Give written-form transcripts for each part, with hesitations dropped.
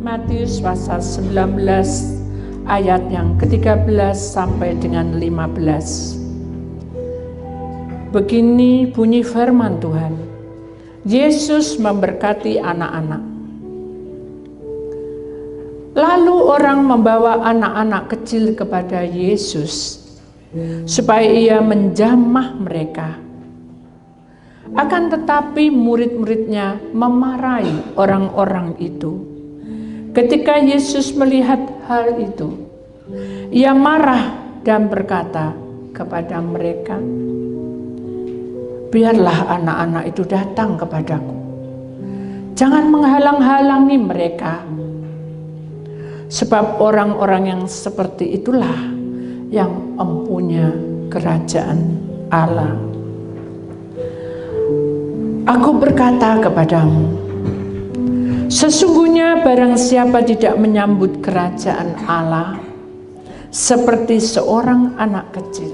Matius pasal 19 ayat yang ke-13 sampai dengan 15. Begini bunyi firman Tuhan. Yesus memberkati anak-anak. Lalu orang membawa anak-anak kecil kepada Yesus supaya ia menjamah mereka. Akan tetapi murid-muridnya memarahi orang-orang itu. Ketika Yesus melihat hal itu, ia marah dan berkata kepada mereka, "Biarlah anak-anak itu datang kepadaku. Jangan menghalang-halangi mereka. Sebab orang-orang yang seperti itulah yang empunya kerajaan Allah. Aku berkata kepadamu, sesungguhnya barang siapa tidak menyambut kerajaan Allah seperti seorang anak kecil,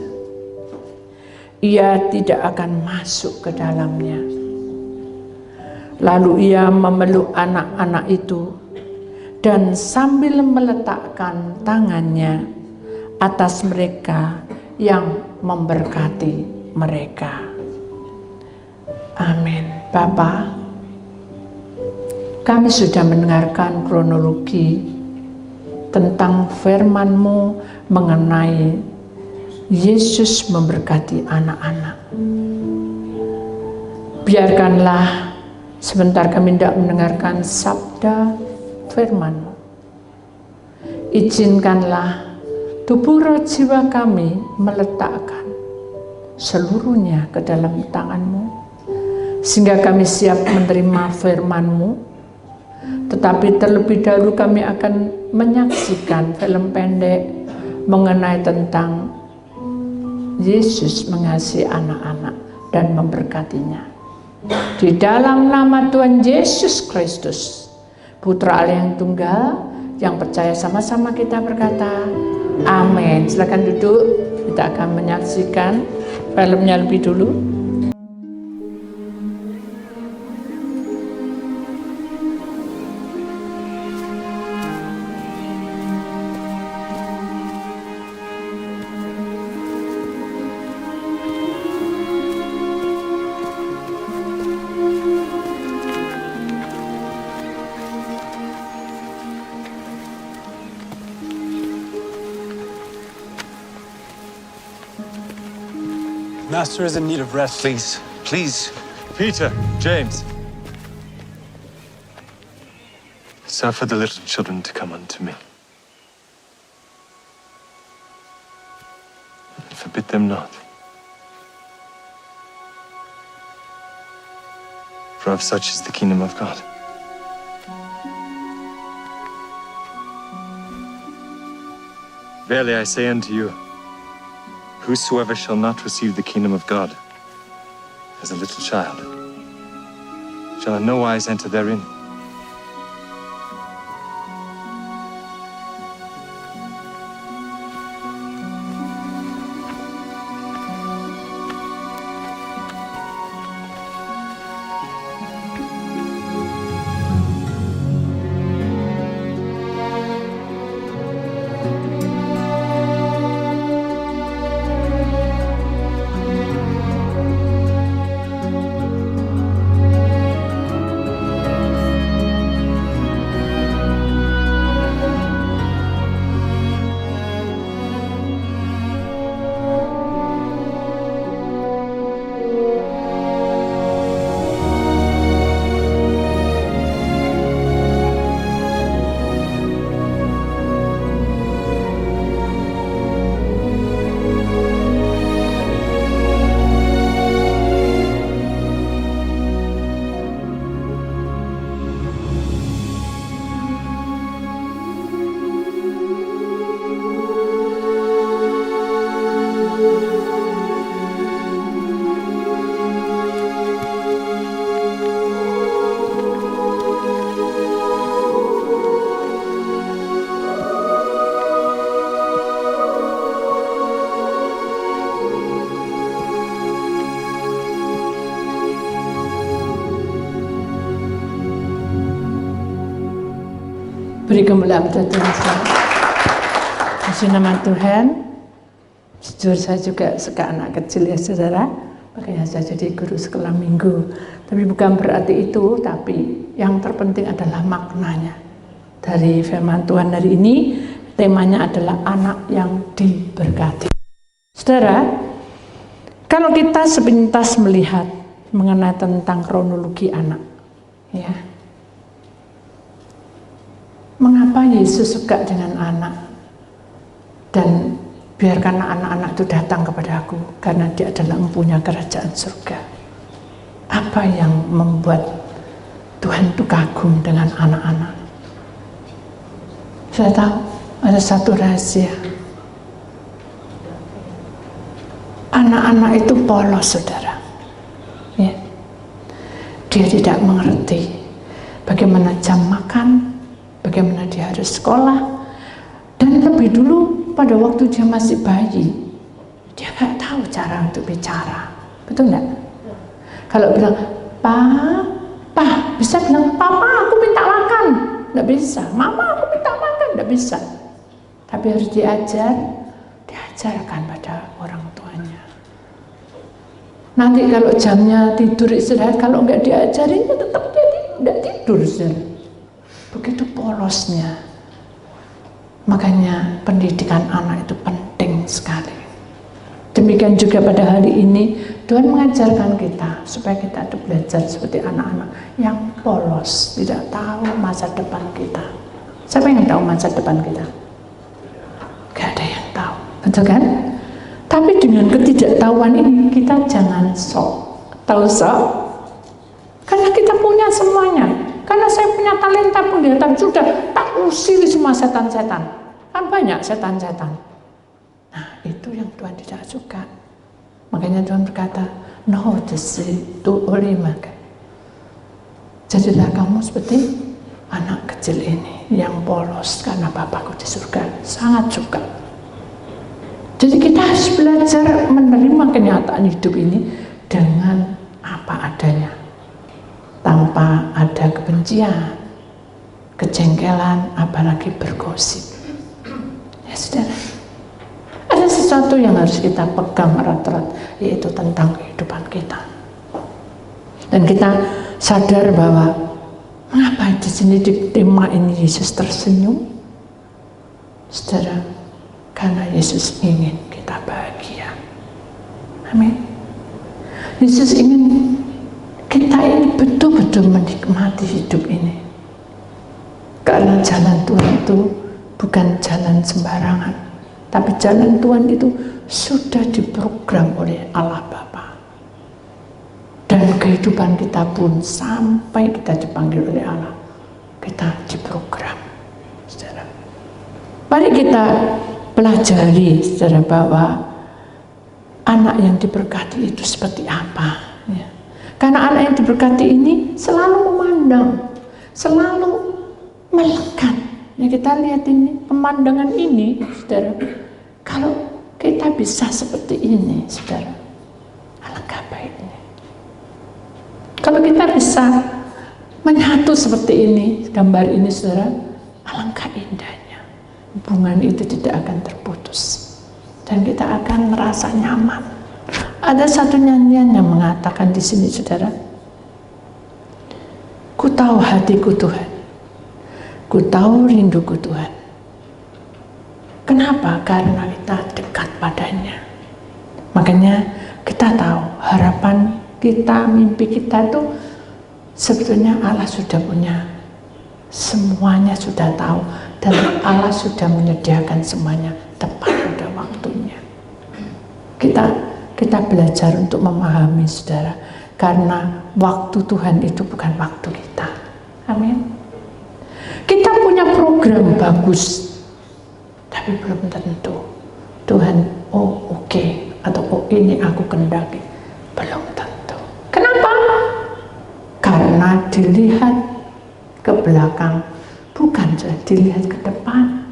ia tidak akan masuk ke dalamnya." Lalu ia memeluk anak-anak itu dan sambil meletakkan tangannya atas mereka yang memberkati mereka. Amin. Bapa, kami sudah mendengarkan kronologi tentang firman-Mu mengenai Yesus memberkati anak-anak. Biarkanlah sebentar kami hendak mendengarkan sabda firman-Mu. Izinkanlah tubuh roh jiwa kami meletakkan seluruhnya ke dalam tangan-Mu, sehingga kami siap menerima firman-Mu. Tetapi terlebih dahulu kami akan menyaksikan film pendek mengenai tentang Yesus mengasihi anak-anak dan memberkatinya. Di dalam nama Tuhan Yesus Kristus, Putra Allah yang tunggal, yang percaya sama-sama kita berkata, amin. Silakan duduk, kita akan menyaksikan filmnya lebih dulu. Master is in need of rest. Please, please. Peter, James. Suffer the little children to come unto me. And forbid them not. For of such is the kingdom of God. Verily I say unto you, whosoever shall not receive the kingdom of God as a little child shall in no wise enter therein. Beri kemuliaan pada Tuhan. Kasih nama Tuhan. Jujur saya juga suka anak kecil ya saudara. Makanya saya jadi guru sekolah minggu. Tapi bukan berarti itu, tapi yang terpenting adalah maknanya. Dari firman Tuhan hari ini, temanya adalah anak yang diberkati. Saudara, kalau kita sepintas melihat mengenai tentang kronologi anak, ya, mengapa Yesus suka dengan anak dan biarkanlah anak-anak itu datang kepada aku karena dia adalah empunya kerajaan surga. Apa yang membuat Tuhan itu kagum dengan anak-anak? Saya tahu ada satu rahasia. Anak-anak itu polos, saudara. Ya. Dia tidak mengerti bagaimana jam makan, bagaimana dia harus sekolah, dan lebih dulu pada waktu dia masih bayi, dia nggak tahu cara untuk bicara, betul nggak? Kalau bilang, Pa, bisa bilang, Papa aku minta makan, nggak bisa. Mama aku minta makan, nggak bisa. Tapi harus diajarkan pada orang tuanya. Nanti kalau jamnya tidur istirahat, kalau nggak diajarin, tetap dia nggak tidur, saudara. Begitu polosnya. Makanya pendidikan anak itu penting sekali. Demikian juga pada hari ini Tuhan mengajarkan kita supaya kita itu belajar seperti anak-anak yang polos, tidak tahu masa depan kita. Siapa yang tahu masa depan kita? Gak ada yang tahu, betul kan? Tapi dengan ketidaktahuan ini kita jangan sok, tahu sok, karena kita punya semuanya. Karena saya punya talenta penglihatan, sudah tak usir semua setan-setan. Kan banyak setan-setan. Nah, itu yang Tuhan tidak suka. Makanya Tuhan berkata, no desitu olimaka. Jadilah kamu seperti anak kecil ini yang polos, karena Bapakku di surga sangat suka. Jadi kita harus belajar menerima kenyataan hidup ini dengan apa adanya, tanpa ada kebencian, kejengkelan, apalagi bergosip. Ya saudara, ada sesuatu yang harus kita pegang erat-erat, yaitu tentang kehidupan kita. Dan kita sadar bahwa mengapa di sini di tema ini Yesus tersenyum, saudara, karena Yesus ingin kita bahagia. Amin. Yesus ingin kita ini betul-betul menikmati hidup ini. Karena jalan Tuhan itu bukan jalan sembarangan, tapi jalan Tuhan itu sudah diprogram oleh Allah Bapa. Dan kehidupan kita pun sampai kita dipanggil oleh Allah, kita diprogram. Saudara, mari kita pelajari, saudara, bahwa anak yang diberkati itu seperti apa. Ya. Karena anak yang diberkati ini selalu memandang, selalu melekat. Ya, kita lihat ini, pemandangan ini, saudara. Kalau kita bisa seperti ini, saudara, alangkah baiknya. Kalau kita bisa menyatu seperti ini, gambar ini, saudara, alangkah indahnya. Hubungan itu tidak akan terputus. Dan kita akan merasa nyaman. Ada satu nyanyian yang mengatakan di sini, saudara, ku tahu hatiku Tuhan, ku tahu rinduku Tuhan. Kenapa? Karena kita dekat padanya. Makanya kita tahu harapan kita, mimpi kita itu sebetulnya Allah sudah punya. Semuanya sudah tahu, dan Allah sudah menyediakan semuanya tepat pada waktunya. Kita belajar untuk memahami, saudara, karena waktu Tuhan itu bukan waktu kita. Amin. Kita punya program bagus, tapi belum tentu Tuhan oke, atau ini aku kehendaki. Belum tentu. Kenapa? Karena dilihat ke belakang, bukan saja dilihat ke depan.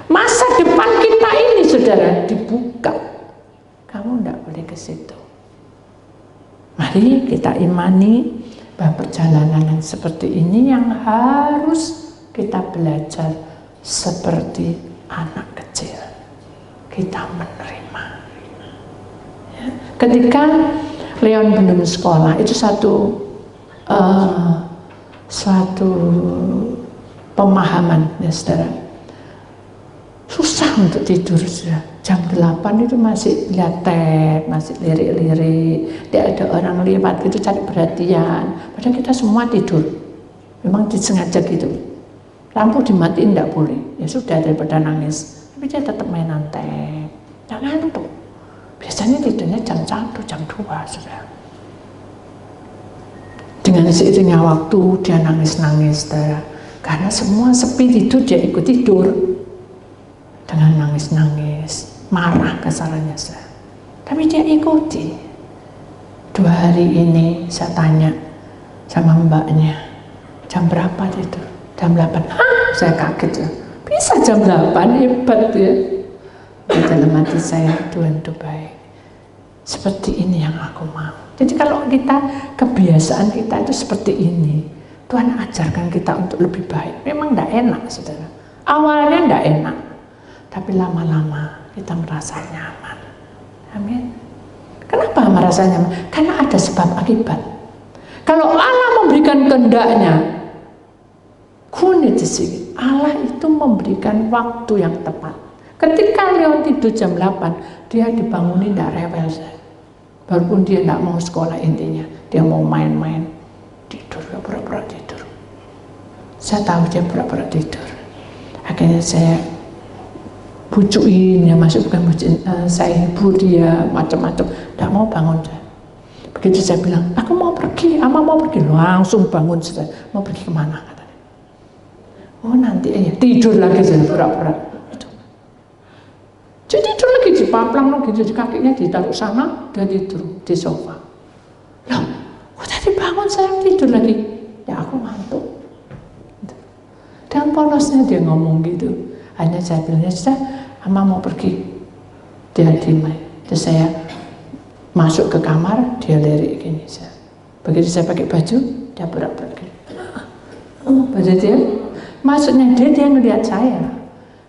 Masa depan kita ini, saudara, dibuka. Kamu tidak boleh ke situ. Mari kita imani bahwa perjalanan yang seperti ini yang harus kita belajar seperti anak kecil. Kita menerima. Ya. Ketika Leon belum sekolah, itu suatu pemahaman, ya saudara. Susah untuk tidur sudah. Jam 8 itu masih lihat tab, masih lirik-lirik. Tidak ada orang lewat gitu cari perhatian. Padahal kita semua tidur. Memang disengaja gitu. Lampu dimatiin tidak boleh. Ya sudah, daripada nangis. Tapi dia tetap mainan tab. Tidak ngantuk. Biasanya tidurnya jam 1, jam 2 sudah. Dengan seiringnya waktu dia nangis-nangis, saudara. Karena semua sepi tidur, dia ikut tidur. Dengan nangis-nangis, marah kasarannya saya. Tapi dia ikuti. 2 hari ini saya tanya sama mbaknya, jam berapa tidur? Jam 8. Hah? Saya kaget ya. Bisa jam 8, hebat ya. Di dalam hati saya, Tuhan itu baik. Seperti ini yang aku mau. Jadi kalau kita, kebiasaan kita itu seperti ini, Tuhan ajarkan kita untuk lebih baik. Memang tidak enak, saudara. Awalnya tidak enak. Tapi lama-lama kita merasa nyaman. Amin. Kenapa merasa nyaman? Karena ada sebab akibat. Kalau Allah memberikan kehendaknya, Allah itu memberikan waktu yang tepat. Ketika Leon tidur jam 8, dia dibangunin tidak rewel. Walaupun dia tidak mau sekolah intinya, dia mau main-main, tidur, pura-pura tidur. Saya tahu dia pura-pura tidur. Akhirnya saya bujukin, ya masuk bukan bujukin, saya hibur dia macam-macam, tidak mau bangun. Begitu saya bilang, aku mau pergi, Ama mau pergi, langsung bangun. Saya mau pergi kemana? Katanya. Oh nanti ya tidur lagi saya pura-pura. Jadi tidur lagi di paplang lagi, jadi kakinya ditaruh sana, dia tidur di sofa. Loh, kok tadi bangun saya tidur lagi? Ya aku ngantuk. Dan polosnya dia ngomong gitu. Hanya saya bilang, ya sudah, Ama mau pergi. Dia dimai. Terus saya masuk ke kamar, dia lirik gini. Begitu saya pakai baju, dia pura-pura gini. Baju dia, maksudnya dia ngelihat saya.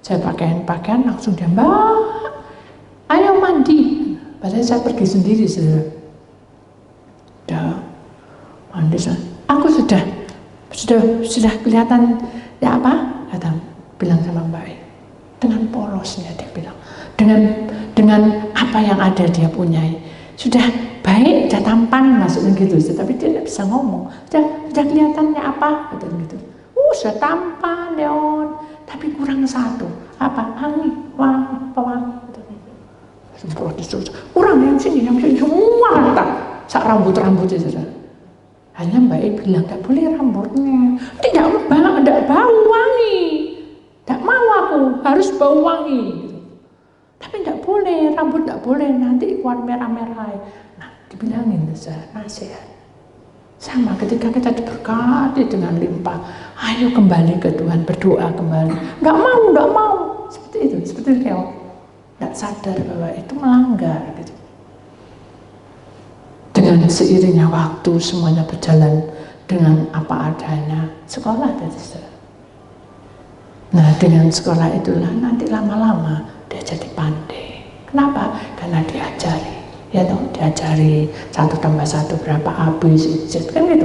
Saya pakaian langsung dia, Mbak, ayo mandi. Padahal saya pergi sendiri, saudara. Udah mandi, aku sudah kelihatan ya apa? Kata bilang sama Mbak, dengan polosnya dia bilang, dengan apa yang ada dia punyai, sudah baik, sudah tampan, maksudnya gitu. Tapi dia tidak bisa ngomong. Sudah kelihatannya apa? Kata gitu. Sudah tampan, Leon. Tapi kurang satu, apa? Wangi, kurang yang sini semua rata, sak rambut-rambutnya saudara. Hanya Mbak E bilang tidak boleh rambutnya, tidak bau wangi, tidak mau aku harus bau wangi. Gitu. Tapi tidak boleh, rambut tidak boleh, nanti keluar merah-merah. Nah, dibilangin saudara, nasihat. Sama ketika kita diberkati dengan limpah, ayo kembali ke Tuhan, berdoa kembali. Nggak mau, seperti itu, seperti Leo. Nggak sadar bahwa itu melanggar. Gitu. Dengan seiringnya waktu, semuanya berjalan dengan apa adanya. Sekolah dari sana. Nah, dengan sekolah itulah nanti lama-lama dia jadi pandai. Kenapa? Karena diajari. Ya dong, diajari 1 tambah 1 berapa, A, B, C, Z, kan gitu.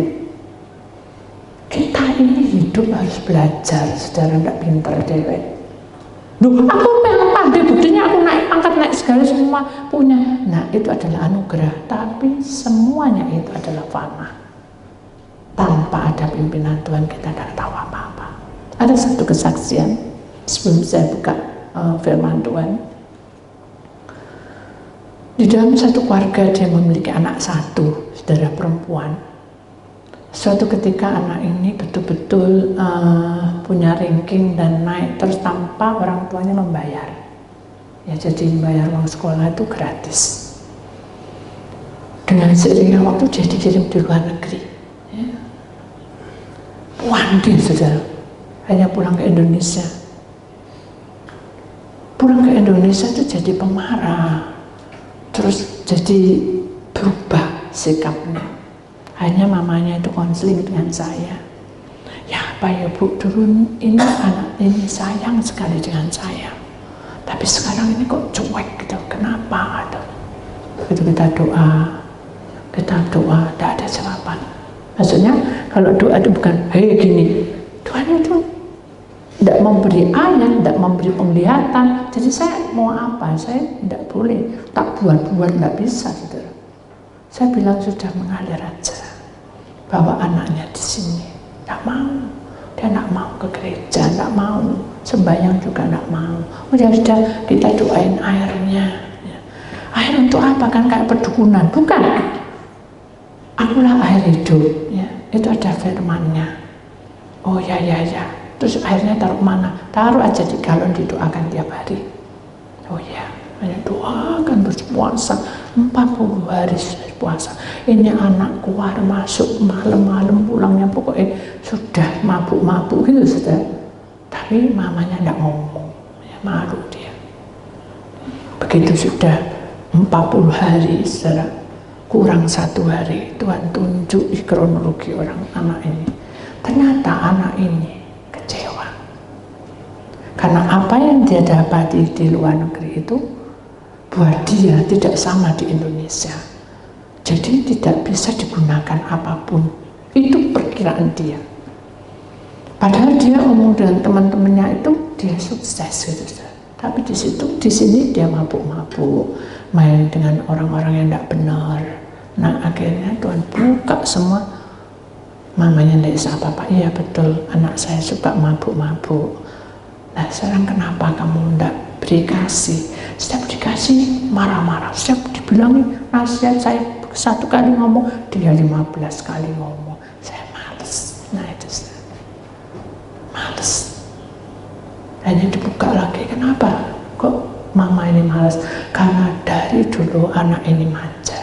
Kita ini hidup harus belajar, saudara, tidak pintar dewek. Loh, aku pengen pandai, buktinya aku naik segala semua punya. Nah, itu adalah anugerah, tapi semuanya itu adalah fana. Tanpa ada pimpinan Tuhan, kita tidak tahu apa-apa. Ada satu kesaksian, sebelum saya buka firman Tuhan. Di dalam satu keluarga dia memiliki anak 1, saudara perempuan. Suatu ketika anak ini betul-betul punya ranking dan naik terus tanpa orang tuanya membayar. Ya, jadi membayar uang sekolah itu gratis. Dengan seiringnya waktu dia dikirim di luar negeri. Ya. Dia saudara, hanya pulang ke Indonesia. Pulang ke Indonesia itu jadi pemarah. Terus jadi berubah sikapnya. Hanya mamanya itu konseling dengan saya. Ya Apa ya Bu, dulu ini anak ini sayang sekali dengan saya, tapi sekarang ini kok cuek gitu, kenapa? Begitu kita doa, tidak ada jawaban. Maksudnya kalau doa itu bukan, hei gini, Tuhan itu tidak memberi ayat, tidak memberi penglihatan. Jadi saya mau apa? Saya tidak boleh, tak buat-buat, tidak bisa, saudara. Saya bilang sudah mengalir aja, bawa anaknya di sini, tidak mau. Dia tidak mau ke gereja, tidak mau sembahyang juga tidak mau. Udah kita doain airnya. Air untuk apa? Kan kayak perdukunan, bukan? Akulah air hidup, ya. Itu ada firman-Nya. Oh ya. Terus airnya taruh mana? Taruh aja di galon, didoakan tiap hari. Oh ya, hanya doakan berpuasa 40 hari puasa. Ini anak keluar masuk malam-malam pulangnya pokoknya sudah mabuk-mabuk gitu sudah. Tapi mamanya tidak ngomong, ya, malu dia. Begitu sudah 40 hari, saudara, kurang 1 hari, Tuhan tunjuk di kronologi orang anak ini. Ternyata anak ini kecewa. Karena apa yang dia dapati di luar negeri itu buat dia tidak sama di Indonesia. Jadi tidak bisa digunakan apapun. Itu perkiraan dia. Padahal dia omong dengan teman-temannya itu dia sukses gitu. Tapi di sini dia mabuk-mabuk, main dengan orang-orang yang tidak benar. Nah akhirnya Tuhan buka semua. Mamanya tidak bisa apa-apa. Iya betul, anak saya suka mabuk-mabuk. Nah sekarang kenapa kamu tidak beri kasih? Setiap dikasih marah-marah. Setiap dibilangi nasihat saya 1 kali ngomong, dia 15 kali ngomong. Saya males. Nah itu males. Hanya dibuka lagi. Kenapa? Kok mama ini males? Karena dari dulu anak ini manja.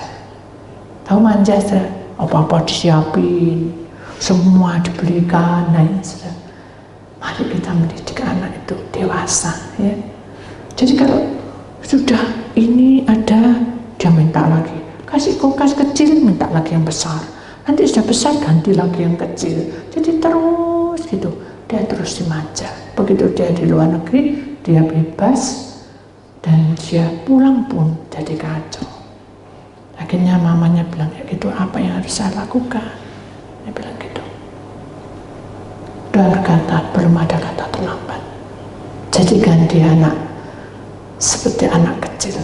Tahu manja sudah? Apa-apa disiapin, semua diberikan. Nah ini sudah. Mari kita mendidik anak itu dewasa, ya. Jadi kalau sudah ini ada, dia minta lagi. Kasih kulkas kecil, minta lagi yang besar. Nanti sudah besar, ganti lagi yang kecil. Jadi terus gitu, dia terus dimanja. Begitu dia di luar negeri, dia bebas, dan dia pulang pun jadi kacau. Akhirnya mamanya bilang, ya gitu, apa yang harus saya lakukan? Dia bilang gitu. Dan berkata, belum ada kata terlambat. Jadikan dia anak seperti anak kecil,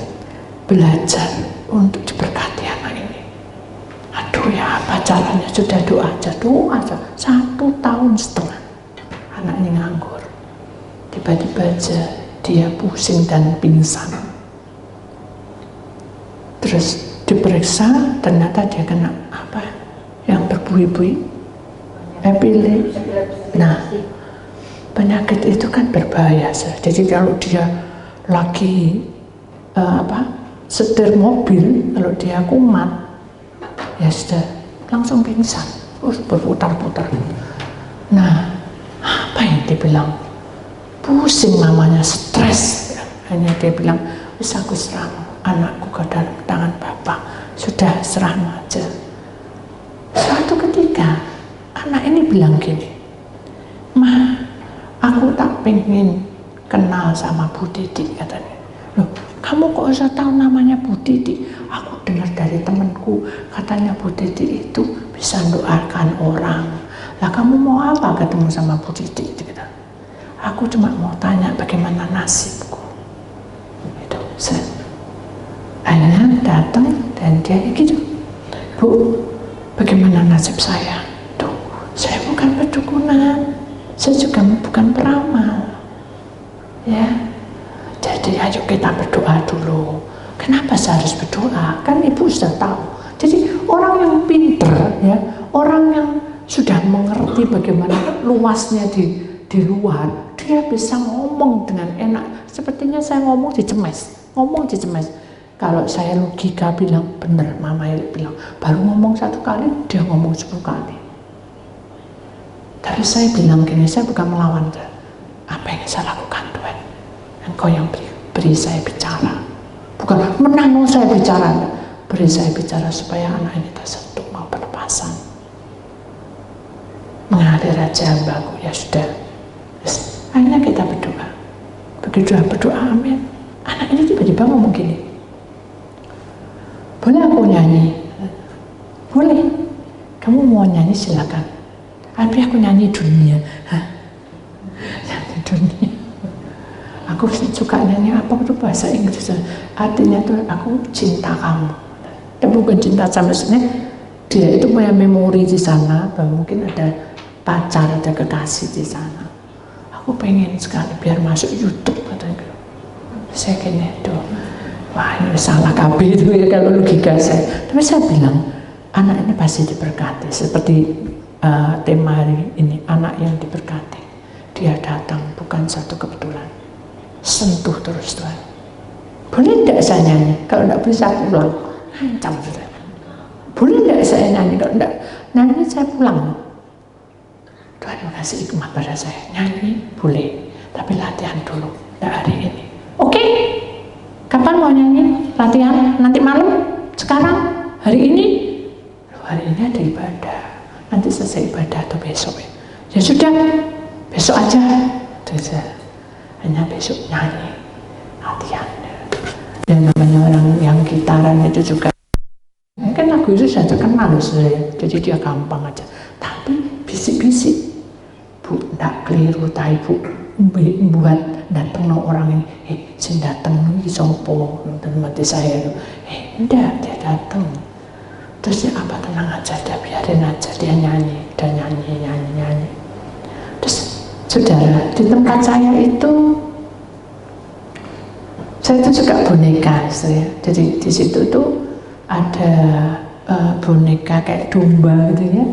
belajar untuk diberkati anak ini. Aduh ya, apa caranya? Sudah doa aja. 1,5 tahun anak ini nganggur. Tiba-tiba aja dia pusing dan pingsan. Terus diperiksa, ternyata dia kena apa? Yang berbuih-buih, epilepsi. Nah, penyakit itu kan berbahaya. Jadi kalau dia lagi setir mobil, kalau dia kumat, ya sudah langsung pingsan, terus berputar-putar. Nah, apa yang dibilang? Pusing mamanya, stres. Hanya dia bilang, wis aku serang anakku ke dalam tangan Bapak, sudah serahmu aja. Suatu ketika anak ini bilang gini, Ma, aku tak pengen kenal sama Bu Didi, katanya. Loh, kamu kok usah tahu namanya Bu Didi? Aku dengar dari temanku, katanya Bu Didi itu bisa doakan orang. Lah kamu mau apa ketemu sama Bu Didi? Gitu. Aku cuma mau tanya bagaimana nasibku. Itu. Akhirnya datang dan dia gitu, Bu, bagaimana nasib saya? Tuh, saya bukan pedukunan, saya juga bukan peramal. Ya, jadi ayo kita berdoa dulu. Kenapa saya harus berdoa? Kan ibu sudah tahu. Jadi orang yang pinter, ya, orang yang sudah mengerti bagaimana luasnya di luar, dia bisa ngomong dengan enak. Sepertinya saya ngomong dicemes. Kalau saya logika bilang benar, Mama Eli bilang baru ngomong 1 kali, dia ngomong 10 kali. Tapi saya bilang gini, saya bukan melawan. Apa yang saya lakukan Tuhan? Engkau yang beri saya bicara. Bukan menang saya bicara, beri saya bicara supaya anak ini tersentuh mau berlepasan. hari raja hambaku. Ya sudah. Terus, akhirnya kita berdoa. Begitu berdoa, amin. Anak ini tiba-tiba ngomong gini, boleh aku nyanyi? Boleh. Kamu mau nyanyi silakan. Tapi aku nyanyi dunia. Hah? Nyanyi dunia. Aku suka nyanyi apa itu bahasa Inggris. Artinya tuh aku cinta kamu. Ya bukan cinta sama sekali. Dia itu punya memori di sana bahwa mungkin ada pacar, ada kekasih di sana. Aku pengen sekali biar masuk YouTube katanya. Saya kayaknya itu, wah ini salah KB itu ya kalau logika saya. Tapi saya bilang, anak ini pasti diberkati. Seperti tema hari ini, anak yang diberkati. Dia datang bukan satu kebetulan. Sentuh terus Tuhan. Boleh tidak saya nyanyi? Kalau tidak boleh saya pulang. Ancam sudah. Boleh tidak saya nyanyi? Kalau tidak nyanyi saya pulang. Tuhan kasih hikmah pada saya. Nyanyi boleh, tapi latihan dulu. Tidak hari ini. Oke, kapan mau nyanyi? Latihan nanti malam? Sekarang? Hari ini? Hari ini ada ibadah. Nanti selesai ibadah atau besok ya? Ya sudah, besok aja. Hanya besok nyanyi, latihan. Dan namanya orang yang gitaran itu juga. Mungkin lagu itu sudah terkenal loh saya. Jadi dia gampang aja. Tapi bisik-bisik. Bu, tidak keliru, tapi bu. Buat datang orang ini, sing datang ini sopo dan mati saya enggak, dia datang terus dia apa, tenang aja, dia biarin aja, dia nyanyi, dan nyanyi. Terus saudara, di tempat saya itu suka boneka saya. Jadi di situ tuh ada boneka kayak domba gitu ya,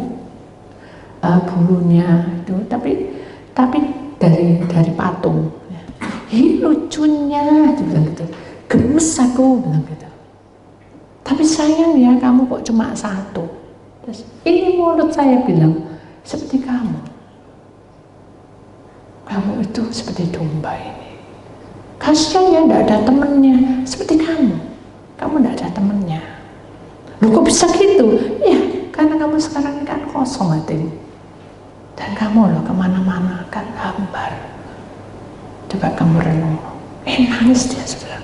bulunya itu tapi dari patung. Ih lucunya, dia bilang gitu. Gemes aku, bilang gitu. Tapi sayang ya, kamu kok cuma satu. Terus ini mulut saya bilang, seperti kamu. Kamu itu seperti domba ini. Kasian ya, tidak ada temennya. Seperti kamu. Kamu tidak ada temennya. Loh kok bisa gitu? Iya, karena kamu sekarang ini kan kosong hatimu. Dan kamu loh kemana-mana kan hambar. Coba kamu renung. Nangis dia sudah.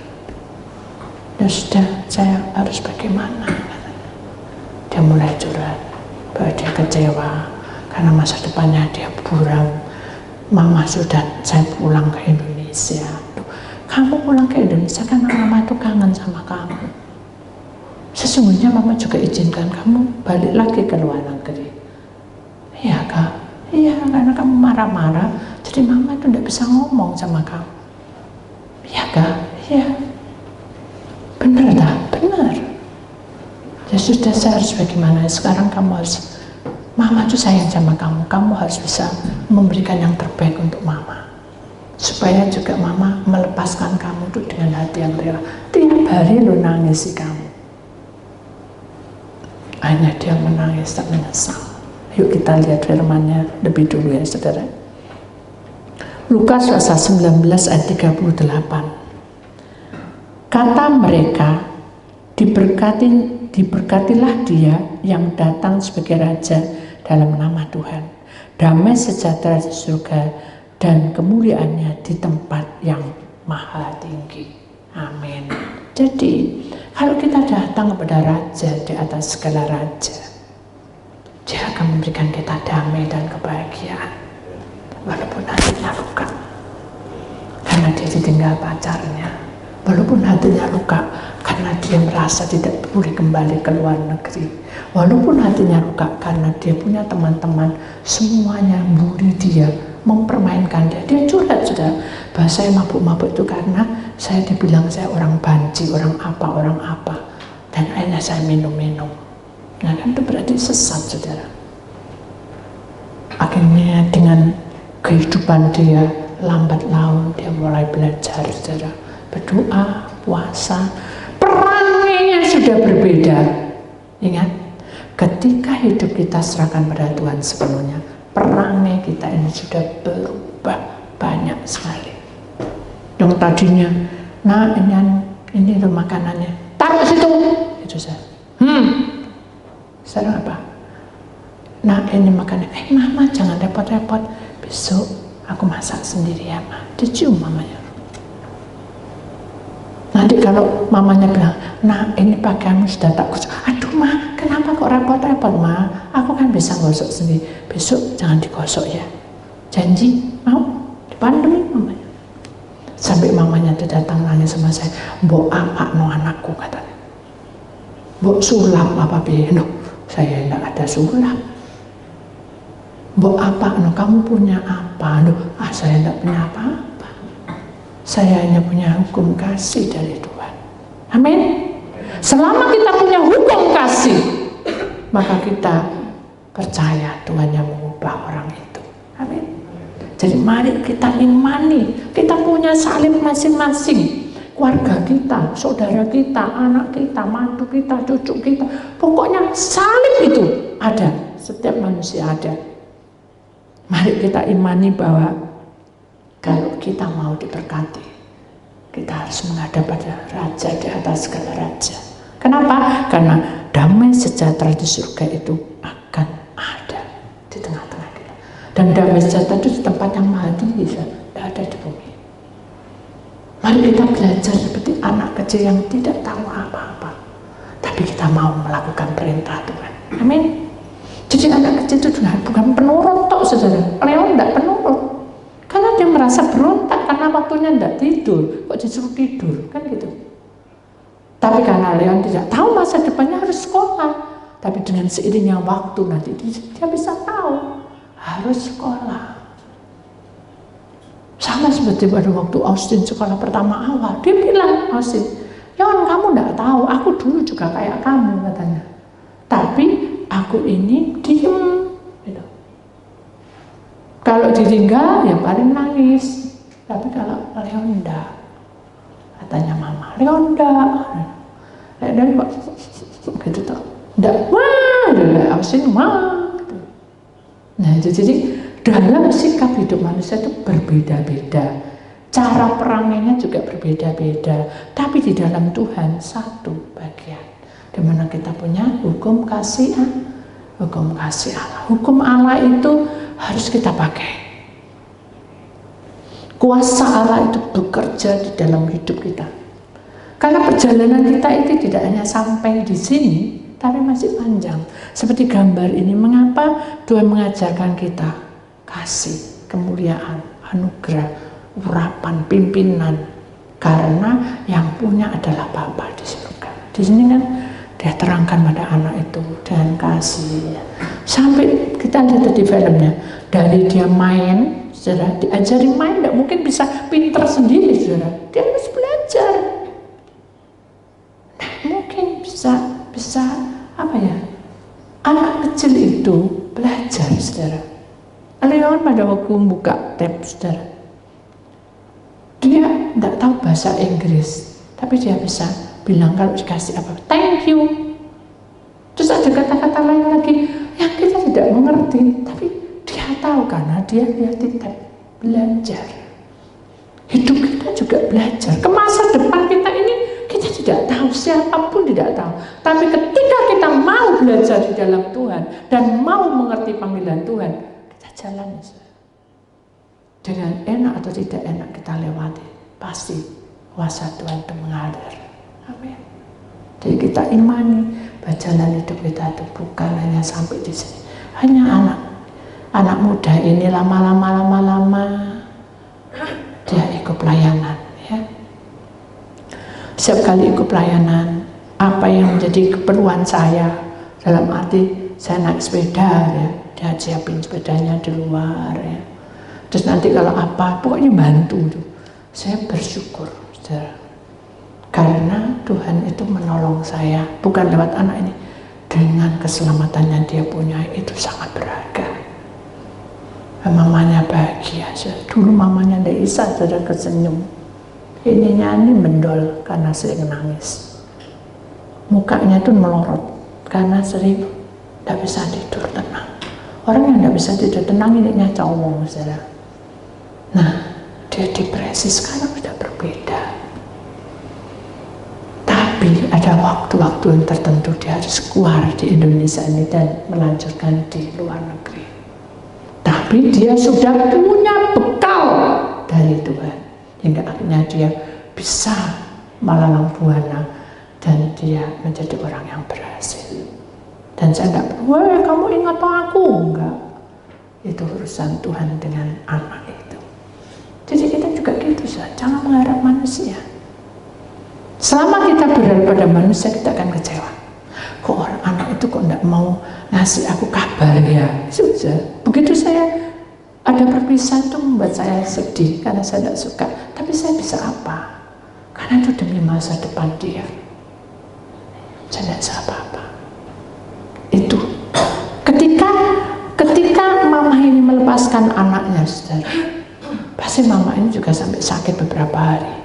Ya sudah, saya harus bagaimana? Dia mulai curhat bahwa dia kecewa karena masa depannya dia buram. Mama sudah, saya pulang ke Indonesia. Duh, kamu pulang ke Indonesia karena mama itu kangen sama kamu. Sesungguhnya mama juga izinkan kamu balik lagi ke luar negeri. Iya kak. Iya, karena kamu marah-marah, jadi mama itu tidak bisa ngomong sama kamu. Iya kak? Iya. Benar tak? Benar. Ya sudah, saya harus bagaimana? Sekarang kamu harus, mama itu sayang sama kamu harus bisa memberikan yang terbaik untuk mama. Supaya juga mama melepaskan kamu itu dengan hati yang rela. Tiap hari lo nangis si kamu. Akhirnya dia menangis tak menyesal. Yuk kita lihat firman-Nya lebih dulu ya saudara. Lukas pasal 19 ayat 38. Kata mereka, diberkatilah dia yang datang sebagai raja dalam nama Tuhan. Damai sejahtera di surga dan kemuliaannya di tempat yang maha tinggi. Amin. Jadi kalau kita datang kepada raja di atas segala raja, dia akan memberikan kita damai dan kebahagiaan. Walaupun hatinya luka. Karena dia ditinggal pacarnya. Walaupun hatinya luka. Karena dia merasa tidak boleh kembali ke luar negeri. Walaupun hatinya luka. Karena dia punya teman-teman. Semuanya bully dia. Mempermainkan dia. Dia curhat sudah. Bahwa saya mabuk-mabuk itu karena saya dibilang saya orang banci. Orang apa. Dan akhirnya saya minum-minum. Nah kan itu berarti sesat saudara. Akhirnya dengan kehidupan dia lambat laun dia mulai belajar saudara. Berdoa, puasa. Perangnya sudah berbeda. Ingat, ketika hidup kita serahkan pada Tuhan sepenuhnya, perangnya kita ini sudah berubah banyak sekali. Yang tadinya, nah ini tuh makanannya, taruh situ. Itu saya. Sekarang apa? Nah ini makannya, mama jangan repot-repot, besok aku masak sendiri ya ma. Dicium mamanya. Nanti kalau mamanya bilang, nah ini pakaianmu sudah tak gosok. Aduh ma, kenapa kok repot-repot ma? Aku kan bisa gosok sendiri. Besok jangan digosok ya. Janji, mau? Dipandemi mamanya. Sampai mamanya itu datang nangis sama saya. Mbok apa no anakku katanya. Mbok sulap apa piye? No, saya tidak ada sulap. Mbok apa no, kamu punya apa? No, saya tidak punya apa-apa. Saya hanya punya hukum kasih dari Tuhan. Amin. Selama kita punya hukum kasih, maka kita percaya Tuhan yang mengubah orang itu. Amin. Jadi mari kita imani, kita punya salib masing-masing. Keluarga kita, saudara kita, anak kita, mantu kita, cucu kita. Pokoknya salib itu ada, setiap manusia ada. Mari kita imani bahwa kalau kita mau diberkati, kita harus menghadap pada Raja di atas segala raja. Kenapa? Karena damai sejahtera di surga itu akan ada di tengah-tengah kita. Dan damai sejahtera itu di tempat yang maha tinggi, tidak ada di bumi. Mari kita belajar seperti anak kecil yang tidak tahu apa-apa, tapi kita mau melakukan perintah Tuhan. Amin. Jadi anak kecil itu bukan penurut tok, saudara. Leon tidak penurut. Karena dia merasa berontak karena waktunya tidak tidur, kok disuruh tidur, kan gitu. Tapi karena Leon tidak tahu masa depannya harus sekolah, tapi dengan seiringnya waktu nanti dia bisa tahu harus sekolah. Sama seperti pada waktu Austin sekolah pertama awal, dia bilang, Austin, Leon kamu tidak tahu, aku dulu juga kayak kamu katanya. Tapi aku ini diem. Kalau ditinggal ya paling nangis, tapi kalau Leon enggak, katanya mama, Leon enggak, Leon gitu tuh, enggak, wah, enggak, Austin, wah, gitu. Nah itu jadi dalam sikap hidup manusia itu berbeda-beda, cara perangainya juga berbeda-beda, tapi di dalam Tuhan satu bagian, di mana kita punya hukum kasih Allah. Hukum Allah itu harus kita pakai. Kuasa Allah itu bekerja di dalam hidup kita. Karena perjalanan kita itu tidak hanya sampai di sini, tapi masih panjang. Seperti gambar ini, mengapa Tuhan mengajarkan kita kasih, kemuliaan, anugerah, urapan, pimpinan? Karena yang punya adalah Bapa di surga. Di sini kan dia terangkan pada anak itu dengan kasih. Sampai kita lihat di filmnya, dari dia main, saudara, diajari main, tidak mungkin bisa pinter sendiri, saudara. Dia harus belajar. Nah, mungkin bisa apa ya? Anak kecil itu belajar, saudara. Leon pada waktu buka tab, saudara, dia tidak tahu bahasa Inggris, tapi dia bisa bilang kalau dikasih apa, thank you. Terus ada kata-kata lain lagi yang kita tidak mengerti, tapi dia tahu karena dia lihat di tab. Belajar. Hidup kita juga belajar. Ke masa depan kita ini kita tidak tahu, siapapun tidak tahu. Tapi ketika kita mau belajar di dalam Tuhan dan mau mengerti panggilan Tuhan, kita jalan dengan enak atau tidak enak kita lewati. Pasti kuasa Tuhan itu mengalir. Amin. Jadi kita imani bahwa jalan hidup kita itu bukan hanya sampai di sini. Hanya anak muda ini lama-lama dia ikut pelayanan, ya. Setiap kali ikut pelayanan, apa yang menjadi keperluan saya, dalam arti saya naik sepeda, ya, dia siapin sepedanya di luar, ya. Terus nanti kalau apa, pokoknya bantu tuh. Saya bersyukur, saudara. Karena Tuhan itu menolong saya, bukan lewat anak ini, dengan keselamatan yang dia punya, itu sangat berharga. Mamanya bahagia, dulu mamanya tidak bisa, saudara, kesenyum. Ini nyanyi mendol karena sering nangis. Mukanya itu melorot karena sering tidak bisa tidur tenang. Orang yang tidak bisa tidur tenang ini cowok, saudara. Nah, dia depresi, sekarang sudah berbeda. Tapi ada ada waktu-waktu yang tertentu dia harus keluar di Indonesia ini dan melanjutkan di luar negeri. Tapi dia sudah punya bekal dari Tuhan, hingga akhirnya dia bisa melalang buana dan dia menjadi orang yang berhasil. Dan saya enggak perlu, kamu ingat aku? Enggak. Itu urusan Tuhan dengan anak itu. Jadi kita juga gitu saja, jangan mengharap manusia. Selama kita berharap pada manusia, kita akan kecewa. Kok orang anak itu kok enggak mau ngasih aku kabar ya? Sudah. Begitu saya ada perpisahan itu membuat saya sedih karena saya tidak suka. Tapi saya bisa apa? Karena itu demi masa depan dia. Saya tidak bisa apa-apa. Itu ketika mama ini melepaskan anaknya, saudara, pasti mama ini juga sampai sakit beberapa hari.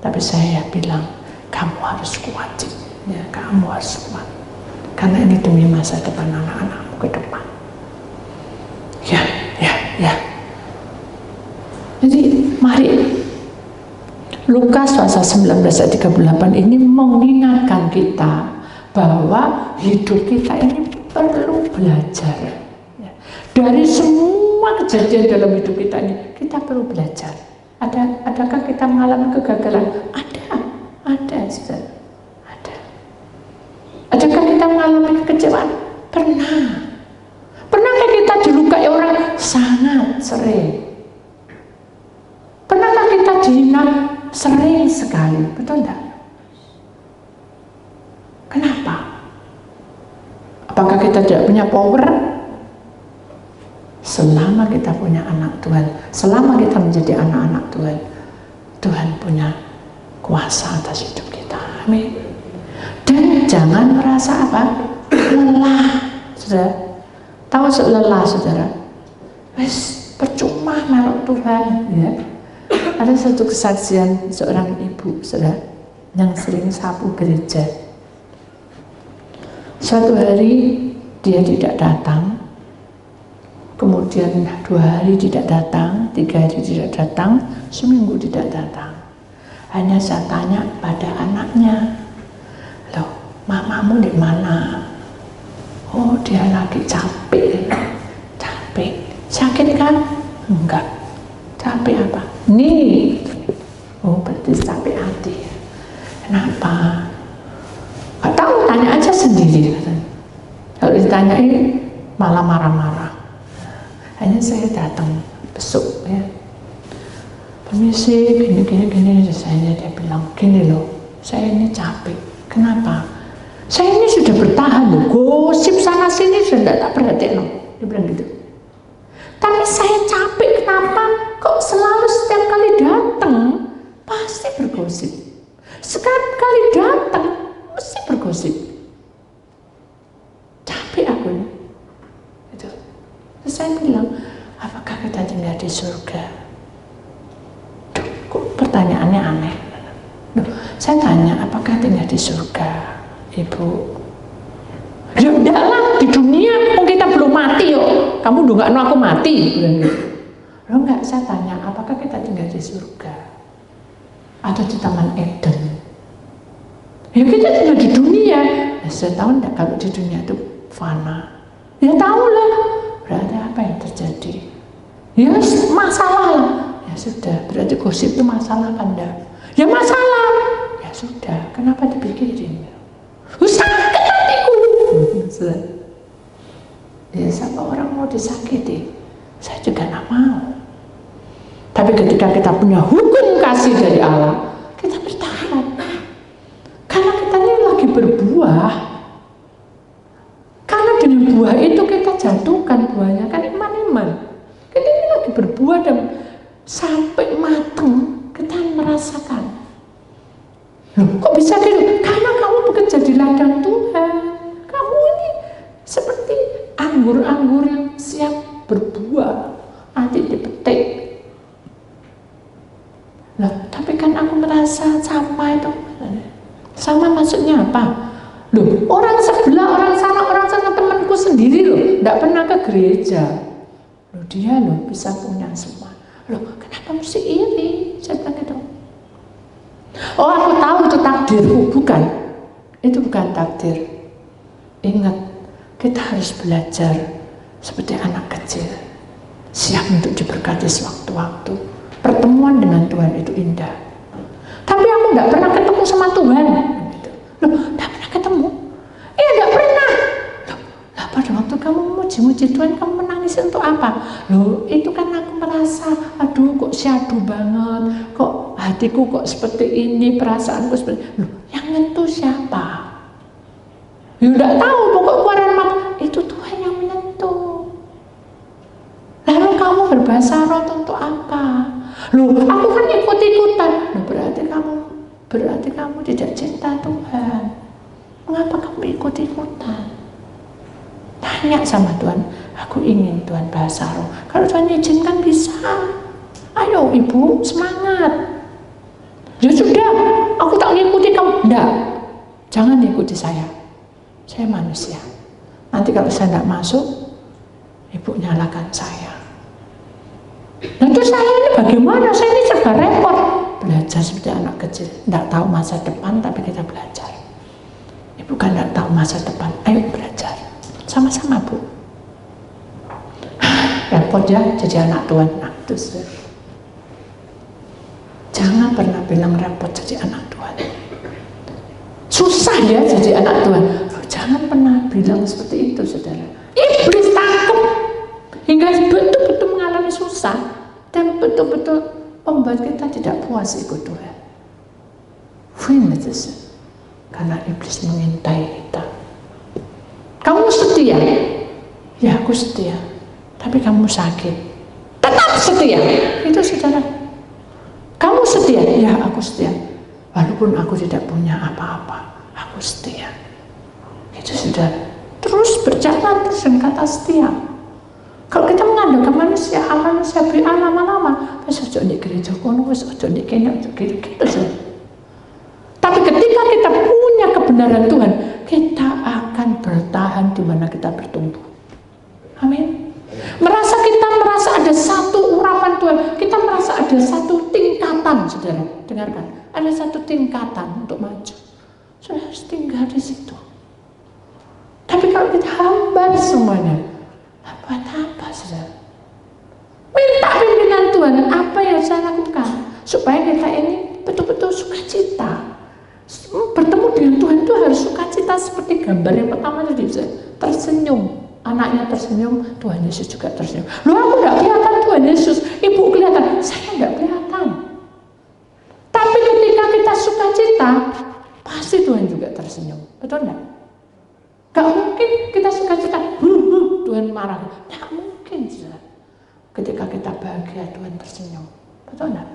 Tapi saya bilang, kamu harus kuat, ya, kamu harus kuat. Karena ini demi masa depan anak-anakmu ke depan. Ya. Jadi mari Lukas pasal 19 ayat 38 ini mengingatkan kita bahwa hidup kita ini perlu belajar. Ya. Dari semua kejadian dalam hidup kita ini, kita perlu belajar. Adakah kita mengalami kegagalan? Ada, saudara. Ada. Adakah kita mengalami kekecewaan? Pernah. Pernahkah kita dilukai orang? Sangat sering. Pernahkah kita dihina? Sering sekali, betul enggak? Kenapa? Apakah kita tidak punya power? Selama kita punya anak Tuhan, selama kita menjadi anak-anak Tuhan, Tuhan punya kuasa atas hidup kita. Amin. Dan jangan merasa apa? Lelah, saudara. Tahu lelah, saudara? Wes percuma melok Tuhan, ya. Ada satu kesaksian seorang ibu, saudara, yang sering sapu gereja. Suatu hari dia tidak datang, kemudian 2 hari tidak datang, 3 hari tidak datang, seminggu tidak datang. Hanya saya tanya pada anaknya, loh, mamamu di mana? Oh, dia lagi capek. Sakit kan? Enggak. Capek apa? Nih. Oh, berarti capek hati. Kenapa? Gak tahu, tanya aja sendiri. Kalau ditanyain malah marah-marah. Hanya saya datang besok, ya. Permisi, gini. Saya dia bilang, gini loh, saya ini capek. Kenapa? Saya ini sudah bertahan loh, gosip sana sini sudah tak perhatiin loh. Dia bilang gitu. Tapi saya capek, kenapa? Kok selalu setiap kali datang pasti bergosip. Sekali datang mesti bergosip. Capek aku nih. Gitu. Terus saya bilang, apakah kita tinggal di surga? Duh, kok pertanyaannya aneh. Duh, saya tanya, apakah tinggal di surga, Ibu? Ya udahlah, di dunia kita belum mati yuk. Kamu udah gak aku mati. Gitu. Loh enggak, saya tanya, apakah kita tinggal di surga atau di Taman Eden? Ya kita tinggal di dunia. Ya, saya tahu enggak kalau di dunia itu fana? Ya tahu lah. Berarti apa yang terjadi? Ya masalah lah. Ya sudah, berarti gosip itu masalah kan enggak? Ya masalah. Ya sudah, kenapa dipikirin? Sakit hatiku. Ya siapa orang mau disakiti? Saya juga gak mau. Tapi ketika kita punya hukum kasih dari Allah, kita bertahan. Karena kita ini lagi berbuah. Karena dengan buah itu kita jatuhkan buahnya, kan iman-iman. Kita ini lagi berbuah dan sampai matang kita merasakan. Loh, kok bisa gitu? Karena kamu bekerja di ladang Tuhan. Kamu ini seperti anggur-anggur yang siap berbuah, nanti dipetik. Loh, tapi kan aku merasa sama itu. Sama maksudnya apa? Loh, orang sebelah, orang sana temanku sendiri loh, tidak pernah ke gereja. Loh, dia loh bisa punya semua. Loh, kenapa mesti iri? Saya bilang gitu. Oh, aku tahu itu takdirku, bukan. Itu bukan takdir. Ingat, kita harus belajar seperti anak kecil, siap untuk diberkati sewaktu-waktu. Pertemuan dengan Tuhan itu indah. Tapi aku tidak pernah ketemu sama Tuhan. Loh, tidak pernah ketemu? Iya, tidak pernah. Loh, lah pada waktu kamu muji-muji Tuhan, kamu menangis untuk apa? Loh, itu kan aku merasa, aduh kok syadu banget, kok hatiku kok seperti ini, perasaanku seperti ini. Loh, yang nyentuh siapa? Ya tidak tahu, pokok keluaran mata itu Tuhan yang menyentuh. Lalu kamu berbahasa roh untuk apa? Loh, aku kan ikut-ikutan. Loh, berarti kamu tidak cinta Tuhan. Mengapa kamu ikut-ikutan? Tanya sama Tuhan, aku ingin Tuhan bahasa roh. Kalau Tuhan izinkan bisa. Ayo ibu, semangat. Ya sudah, aku tak ngikuti kamu. Enggak, jangan ikuti saya. Saya manusia. Nanti kalau saya tidak masuk, ibu nyalakan saya. Nah terus saya ini bagaimana? Saya ini serba repot. Belajar seperti anak kecil. Tidak tahu masa depan, tapi kita belajar. Ibu kan tidak tahu masa depan. Ayo belajar. Sama-sama, Bu. Repot ya jadi anak Tuhan. Nah, terus jangan pernah bilang repot jadi anak Tuhan. Susah ya jadi anak Tuhan. Jangan pernah bilang seperti itu, saudara. Iblis tangkap hingga betul-betul mengalami susah dan betul-betul membuat kita tidak puas ikut Tuhan. Karena iblis mengintai kita. Kamu setia? Ya, aku setia. Tapi kamu sakit. Tetap setia. Itu saudara. Kamu setia? Ya, aku setia. Walaupun aku tidak punya apa-apa, aku setia. Itu sudah terus berjalan terus dengan kata setia. Kalau kita mengandalkan manusia, manusia beri lama-lama, pas ojo di gereja kono, wis ojo di kene, ojo gitu saja. Tapi ketika kita punya kebenaran Tuhan, kita akan bertahan di mana kita bertumbuh. Amin. Kita merasa ada satu urapan Tuhan, kita merasa ada satu tingkatan, saudara. Dengarkan, ada satu tingkatan untuk maju. Saudara harus tinggal di situ. Tapi kalau kita hambar semuanya, buat apa saudara? Minta pimpinan Tuhan, apa yang saya lakukan supaya kita ini betul-betul sukacita. Bertemu dengan Tuhan itu harus sukacita seperti gambar yang pertama tadi, tersenyum. Anaknya tersenyum, Tuhan Yesus juga tersenyum. Loh, aku tidak kelihatan Tuhan Yesus, ibu kelihatan, saya tidak kelihatan. Tapi ketika kita sukacita, pasti Tuhan juga tersenyum. Betul enggak? Gak mungkin kita sukacita, Tuhan marah. Gak mungkin. Ketika kita bahagia, Tuhan tersenyum. Betul enggak?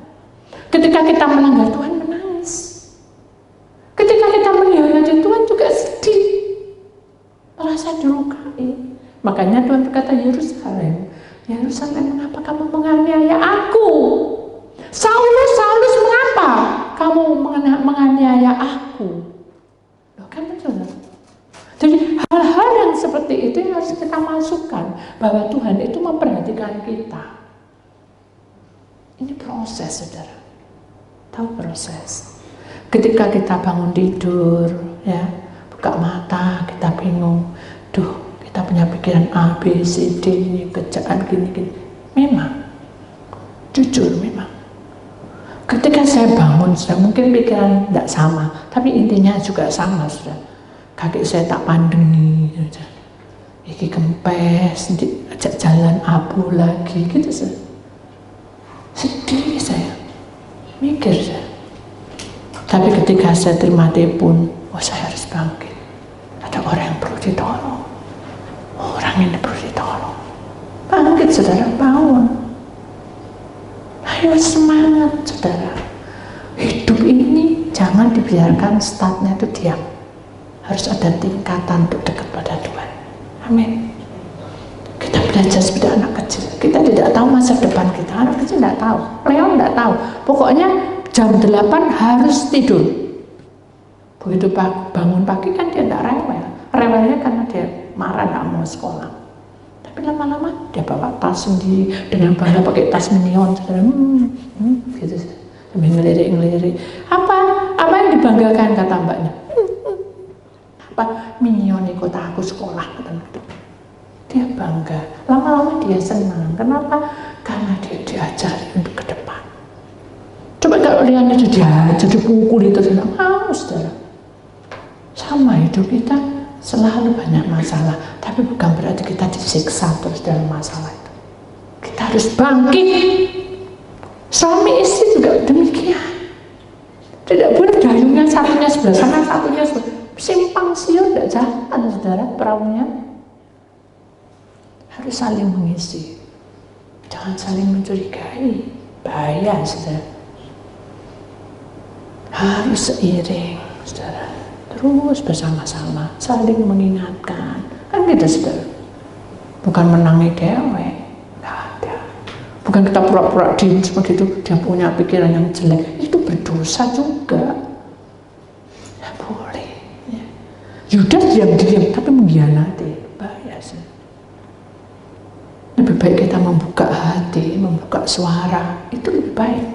Ketika kita melanggar, Tuhan menangis. Ketika kita mengkhianati Tuhan juga sedih, merasa dilukai. Makanya Tuhan berkata, Yerusalem, mengapa kamu menganiaya aku? Saulus, mengapa kamu menganiaya aku? Loh, kan betul. Jadi hal-hal yang seperti itu yang harus kita masukkan, bahwa Tuhan itu memperhatikan kita. Ini proses, saudara. Tahu proses. Ketika kita bangun tidur, ya, buka mata, kita bingung. Kita punya pikiran A, B, C, D, ini kerjaan gini. Memang, jujur memang. Ketika saya bangun, sudah mungkin pikiran tidak sama, tapi intinya juga sama, sudah. Kaki saya tak pandengi, iki kempes, ajak jalan abu lagi, gitu sih. Sedih saya, mikir saya. Tapi ketika saya terima telepon, saya harus bangkit. Ada orang yang perlu ditolong. Orang ini perlu ditolong. Bangkit, saudara, bangun. Ayo semangat, saudara. Hidup ini jangan dibiarkan startnya itu diam. Harus ada tingkatan untuk dekat pada Tuhan. Amin. Kita belajar seperti anak kecil. Kita tidak tahu masa depan kita. Anak kecil tidak tahu. Leon tidak tahu. Pokoknya jam 8 harus tidur. Begitu bangun pagi kan dia tidak rewel. Rewelnya karena dia marah tidak mau sekolah. Tapi lama-lama dia bawa tas sendiri dengan bangga pakai tas minion. Gitu. Sambil ngelirik. Apa yang dibanggakan, kata mbaknya? kenapa minyoni kota aku sekolah gitu. Dia bangga, lama-lama dia senang. Kenapa? Karena dia diajari untuk ke depan. Coba kalau lihat itu diajar, dipukul itu tidak mau, saudara. Sama hidup kita selalu banyak masalah, tapi bukan berarti kita disiksa terus dalam masalah itu. Kita harus bangkit. Suami istri juga demikian. Tidak boleh dayungnya satunya sebelah sana, satunya sebelah simpang siur, tidak jalan, saudara, perahunya. Harus saling mengisi, jangan saling mencurigai, bahaya, saudara. Harus seiring, saudara, terus bersama-sama, saling mengingatkan, kan gitu, saudara. Bukan menangi dewe, nggak ada. Bukan kita pura-pura diem seperti itu, dia punya pikiran yang jelek, itu berdosa juga. Nggak boleh. Ya. Yudas diam-diam, tapi mengkhianati, bahaya, saudara. Lebih baik kita membuka hati, membuka suara, itu lebih baik.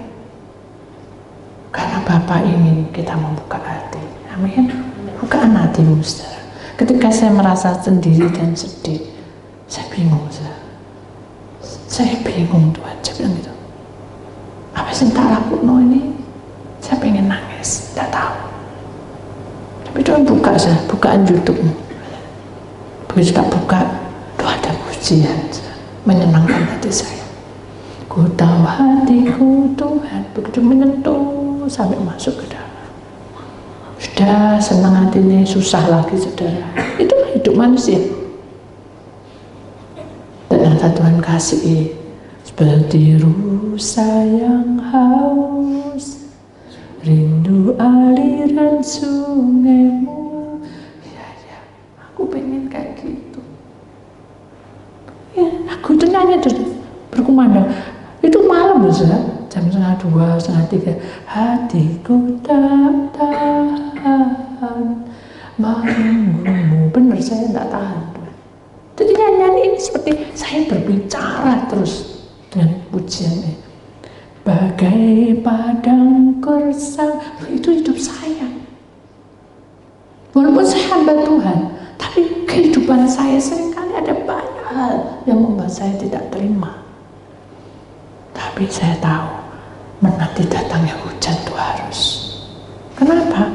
Karena Bapa ingin kita membuka hati. Amin. Bukaan hatimu, saudara. Ketika saya merasa sendiri dan sedih, saya bingung, saudara. Saya bingung, Tuhan. Saya bilang gitu. Apa sih tak lakukan ini? Saya pengen nangis, tidak tahu. Tapi Tuhan buka, saudara. Bukaan YouTube-mu. Begitu tak buka, tuh ada pujian, saudara. Menyenangkan hati saya. Ku tahu hatiku Tuhan begitu menyentuh sampai masuk ke dalam. Sudah senang hatinya, susah lagi, saudara. Itulah hidup manusia. Dan yang Tuhan kasih seperti rusa yang haus, rindu aliran sungaimu. Ya, aku pengen kayak gitu. Ya, aku itu nyanyi terus berkumandang. Itu malam, saudara, jam 1:30, 1:30. Hatiku tak tahan menunggumu. Benar, saya tak tahan. Jadi nyanyian ini seperti saya berbicara terus dengan pujian ini. Bagai padang gersang, itu hidup saya. Walaupun saya hamba Tuhan, tapi kehidupan saya seringkali ada banyak hal yang membuat saya tidak terima. Tapi saya tahu menanti datangnya hujan itu harus. Kenapa?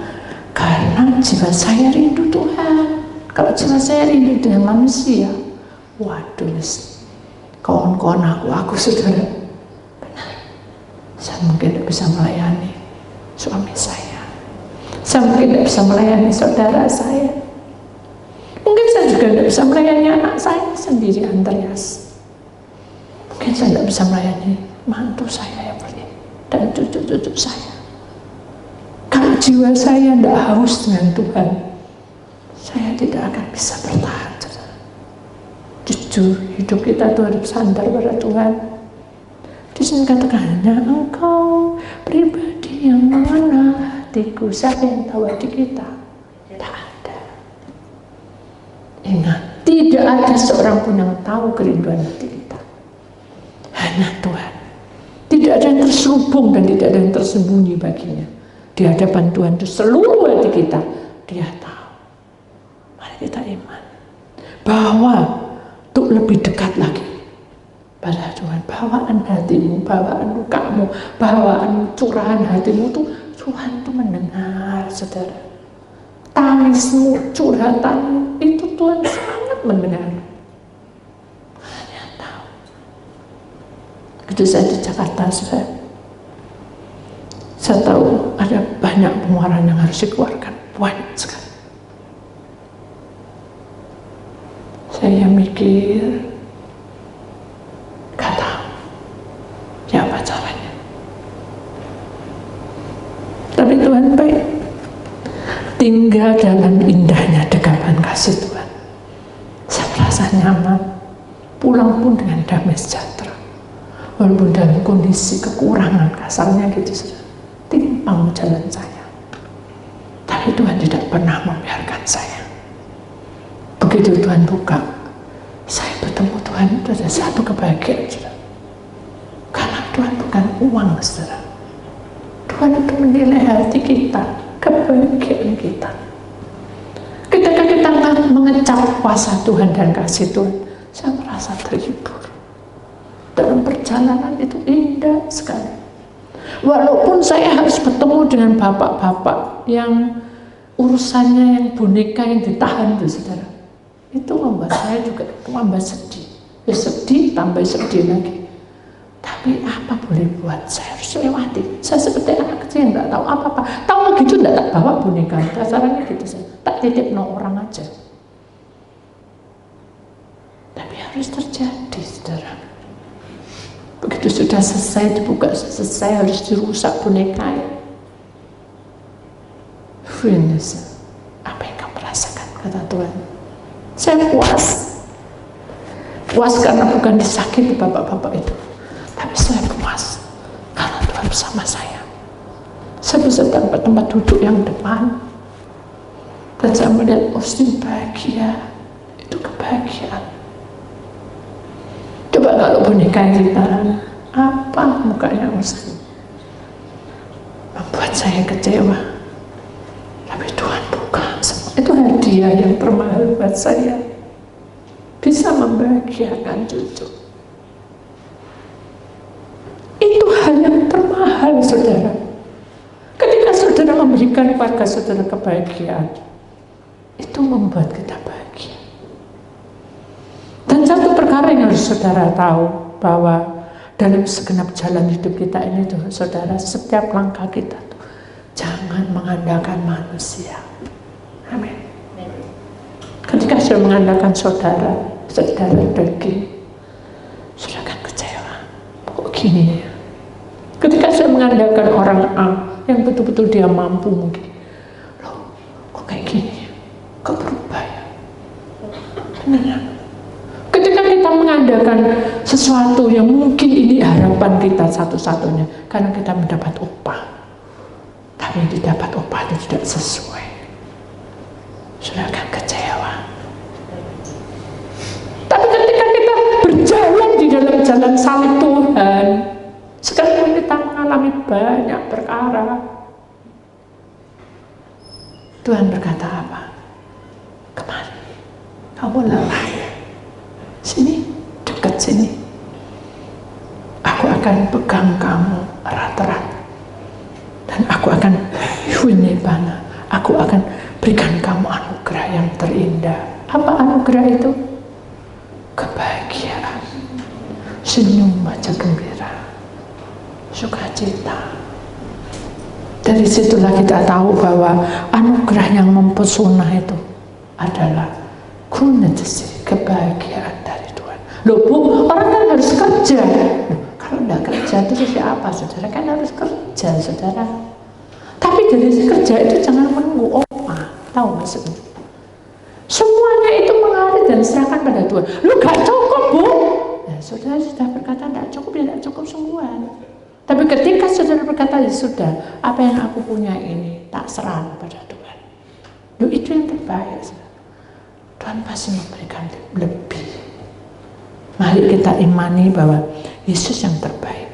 Karena jiwa saya rindu Tuhan. Kalau jiwa saya rindu dengan manusia, waduh, kawan-kawan aku saudara, benar, saya mungkin tidak bisa melayani suami saya. Saya mungkin tidak bisa melayani saudara saya. Mungkin saya juga tidak bisa melayani anak saya sendiri, Andreas. Mungkin saya tidak bisa melayani mantu saya yang pergi dan cucu-cucu saya. Kalau jiwa saya tidak haus dengan Tuhan, saya tidak akan bisa bertahan. Jujur, hidup kita itu harus sandar pada Tuhan. Di sini katakan, hanya Engkau pribadi yang mengenal hatiku. Siapa yang tahu hati kita? Tak ada. Ingat, tidak ada seorang pun yang tahu kerinduan hati kita. Hanya Tuhan. Tidak ada yang terselubung dan tidak ada yang tersembunyi baginya. Di hadapan Tuhan itu seluruh hati kita, Dia tahu. Mari kita iman bahwa untuk lebih dekat lagi pada Tuhan, bawaan hatimu, bawaan lukamu, bawaan curahan hatimu itu Tuhan itu mendengar, saudara. Tangismu, curhatanmu itu Tuhan sangat mendengar. Hanya tahu. Ketika saya di Jakarta, saya tahu ada banyak pengeluaran yang harus dikeluarkan, banyak sekali. Saya mikir, gak tahu ya apa caranya. Tapi Tuhan baik. Tinggal dalam indahnya dekapan kasih Tuhan. Saya merasa nyaman. Pulang pun dengan damai sejahtera. Walaupun dalam kondisi kekurangan, kasarnya gitu, timpang jalan saya. Tapi Tuhan tidak pernah membiarkan saya. Begitu Tuhan buka, saya bertemu Tuhan itu ada satu kebahagiaan, saudara. Karena Tuhan bukan uang, saudara. Tuhan itu menilai hati kita, kebahagiaan kita. Ketika mengecap kuasa Tuhan dan kasih Tuhan, saya merasa terhibur. Dalam perjalanan itu indah sekali. Walaupun saya harus bertemu dengan bapak-bapak yang urusannya yang boneka yang ditahan itu, saudara, itu membuat saya juga tambah sedih. Ya sedih, tambah sedih lagi. Tapi apa boleh buat, saya harus lewati. Saya seperti anak kecil yang tidak tahu apa-apa. Tahu gitu tidak tak bawa boneka, kasarannya gitu saya. Tak titip no orang aja. Tapi harus terjadi, saudara. Begitu sudah selesai dibuka, selesai harus dirusak boneka ya. Finis, apa yang kamu rasakan, kata Tuhan. Saya puas. Puas karena bukan disakiti bapak-bapak itu. Tapi saya puas karena Tuhan bersama saya. Saya bisa dapat tempat duduk yang depan. Dan saya melihat Austin bahagia. Itu kebahagiaan. Coba kalau boneka yang ditahan, apa mukanya Austin? Membuat saya kecewa. Tapi Tuhan buka semua. Itu hadiah yang termahal buat saya. Bisa membahagiakan cucu. Itu hal yang termahal, saudara. Ketika saudara memberikan keluarga saudara kebahagiaan, itu membuat kita bahagia. Dan satu perkara yang harus saudara tahu, bahwa dalam segenap jalan hidup kita ini, saudara, setiap langkah kita tuh, jangan mengandalkan manusia. Amin. Ketika saya mengandalkan saudara daging, saudara akan kecewa. Kok gini ya? Ketika saya mengandalkan orang A yang betul-betul dia mampu mungkin, loh, kok kayak gini ya? Kok berubah ya? Benar. Ketika kita mengandalkan sesuatu yang mungkin ini harapan kita satu-satunya, karena kita mendapat upah, tapi yang didapat upah itu tidak sesuai, sudah akan kecewa. Tapi ketika kita berjalan di dalam jalan salib Tuhan, sekalipun kita mengalami banyak perkara, Tuhan berkata apa? Kemari, kamu lelah ya? Sini, dekat sini. Aku akan pegang kamu erat-erat. Dan aku akan hunibana. Aku akan berikan kamu anugerah yang terindah. Apa anugerah itu? Kebahagiaan, senyum wajah gembira, sukacita. Dari situlah kita tahu bahwa anugerah yang mempesona itu adalah kunetesi, kebahagiaan dari Tuhan. Loh Bu, orang kan harus kerja. Loh, kalau tidak kerja itu siapa, saudara? Kan harus kerja, saudara. Tapi dari kerja itu jangan menunggu upah. Tahu maksudnya? Semuanya itu mengalir dan serahkan pada Tuhan. Lu gak cukup Bu. Ya, saudara sudah berkata tidak cukup, ya tidak cukup semua. Tapi ketika saudara berkata, ya sudah, apa yang aku punya ini tak serah pada Tuhan. Lu itu yang terbaik, saudara. Tuhan pasti memberikan lebih. Mari kita imani bahwa Yesus yang terbaik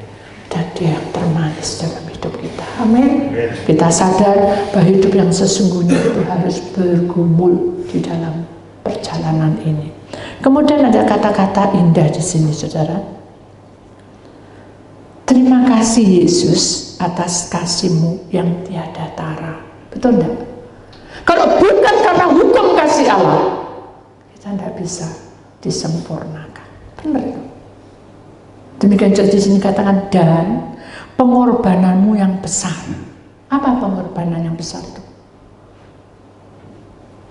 dan Dia yang termanis dalam hidup kita. Amin. Kita sadar bahwa hidup yang sesungguhnya itu harus bergumul di dalam perjalanan ini. Kemudian ada kata-kata indah di sini, saudara. Terima kasih Yesus atas kasih-Mu yang tiada tara. Betul enggak? Kalau bukan karena hukum kasih Allah, kita tidak bisa disempurnakan. Benar itu. Demikian juga di sini katakan, dan pengorbananmu yang besar. Apa pengorbanan yang besar itu?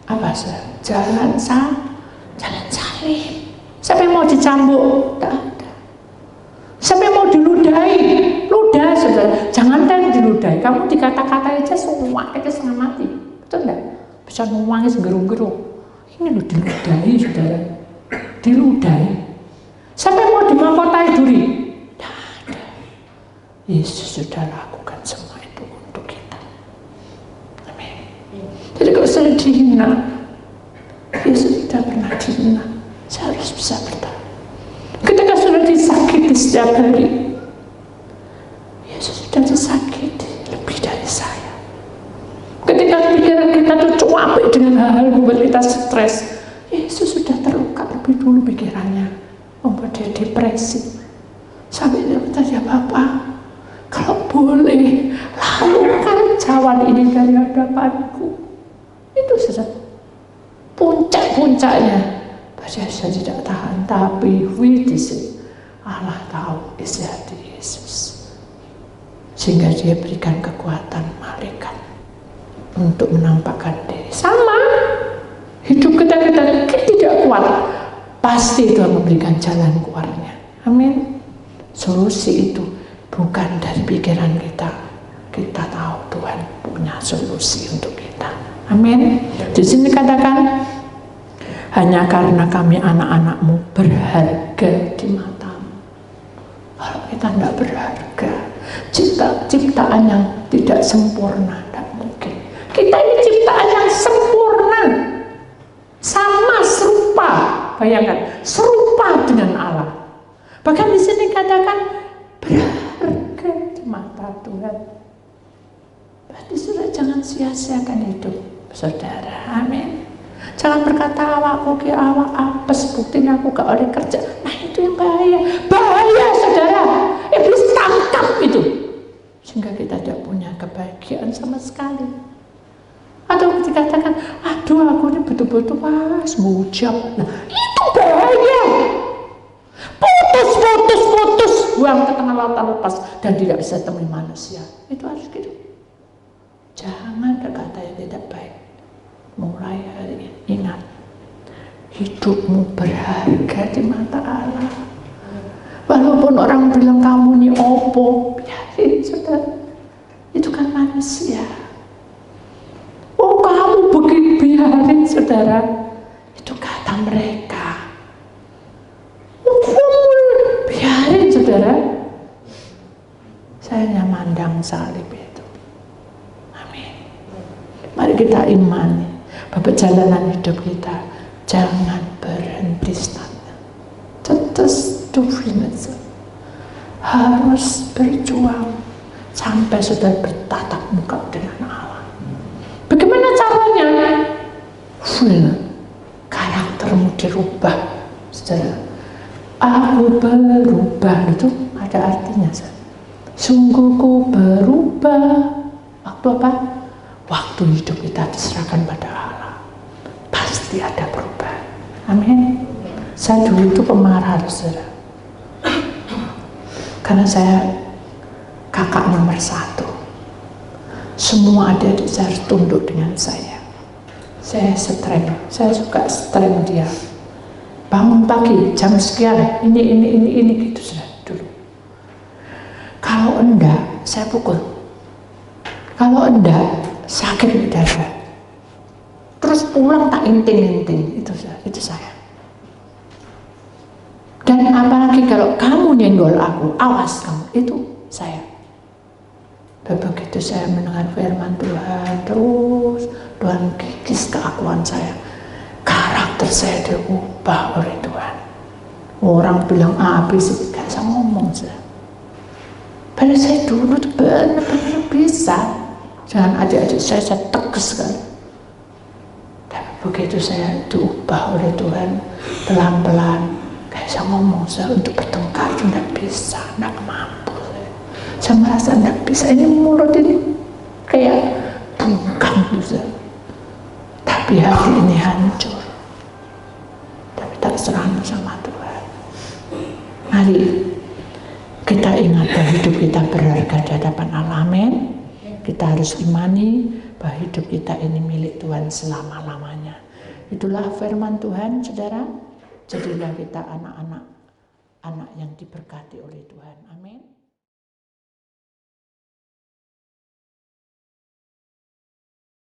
Apa saudara? Jalan salib. Siapa yang mau dicambuk? Tidak ada. Siapa yang mau diludahi? Ludah, saudara. Jangan kan diludahi. Kamu dikata-kata aja semua kita setengah mati. Betul enggak? Bisa nuangis gerung-gerung. Ini loh diludahi, saudara. Diludahi. Siapa yang mau dimahkotai duri? Tidak ada. Yesus sudah lakukan semua itu untuk kita. Amin. Jadi kalau saya dihina, Yesus tidak pernah dihina. Saya harus bisa bertahan. Ketika sudah disakiti setiap hari, Yesus sudah disakiti lebih dari saya. Ketika pikiran kita tuh cuapek dengan hal-hal membuat kita stres, dulu pikirannya, membuat dia depresi. Sampai dia bertanya, ya Bapak, kalau boleh, lakukan cawan ini dari hadapanku. Itu sudah puncak-puncaknya. Padahal saya tidak tahan, tapi Allah tahu isi hati Yesus. Sehingga dia berikan kekuatan malaikat untuk menampakkan diri. Sama, hidup kita tidak kuat, pasti Tuhan memberikan jalan keluarnya. Amin. Solusi itu bukan dari pikiran kita. Kita tahu Tuhan punya solusi untuk kita. Amin. Di sini katakan, hanya karena kami anak-anak-Mu berharga di mata-Mu. Kalau kita tidak berharga, ciptaan yang tidak sempurna, tidak mungkin. Kita ini ciptaan yang sempurna, sama serupa. Bayangkan, serupa dengan Allah. Bahkan di sini katakan berharga di mata Tuhan. Berarti saudara jangan sia-siakan hidup saudara. Amin. Jangan berkata awakku ki awak apes, buktinya aku gak oleh kerja. Nah itu yang bahaya. Bahaya saudara. Iblis tangkap itu. Sehingga kita tidak punya kebahagiaan sama sekali. Atau dikatakan, aduh aku ini betul-betul pas mujab. Nah itu bahaya. Putus, buang ke tengah lautan lepas dan tidak bisa temui manusia. Itu harus gitu. Jangan berkata yang tidak baik. Mulai hari ini ingat, hidupmu berharga di mata Allah. Walaupun orang bilang kamu ini opo, biarin saudara. Itu kan manusia. Oh kamu begitu, biarin saudara. Itu kata mereka. Biarin saudara. Saya hanya mandang salib itu. Amin. Mari kita imani bahwa perjalanan hidup kita jangan berhenti stagnan. Terus harus berjuang sampai saudara bertatap muka dengan Allah. Bagaimana caranya? Karaktermu dirubah, saudara. Aku berubah itu ada artinya. Sungguh ku berubah. Waktu apa? Waktu hidup kita diserahkan pada Allah. Pasti ada perubahan. Amin. Saya dulu itu pemarah, saudara. Karena saya kakak nomor 1. Semua adik-adik saya harus tunduk dengan saya. Saya strength. Saya suka strength dia. Bangun pagi jam sekian, ini gitu sudah dulu. Kalau enggak, saya pukul. Kalau enggak, sakit di dada. Terus pulang tak inting-inting, itu saya. Dan apalagi kalau kamu nyenggol aku, awas kamu, itu saya. Dan begitu saya mendengar firman Tuhan, terus Tuhan kikis keakuan saya. Karakter saya diubah oleh Tuhan. Orang bilang ABC, gak bisa ngomong saya. Padahal saya dulu tuh benar-benar bisa. Jangan adik-adik saya tegas sekali. Tapi begitu saya diubah oleh Tuhan, pelan-pelan, gak bisa ngomong saya untuk bertengkar, tidak bisa, tidak mampu saya. Saya merasa tidak bisa, ini mulut ini kayak bungkam gitu. Tapi hati ini hancur. Tapi tak serah sama Tuhan. Mari kita ingat bahwa hidup kita berharga di hadapan Allah. Amin. Kita harus imani bahwa hidup kita ini milik Tuhan selama-lamanya. Itulah firman Tuhan, saudara. Jadilah kita anak-anak yang diberkati oleh Tuhan.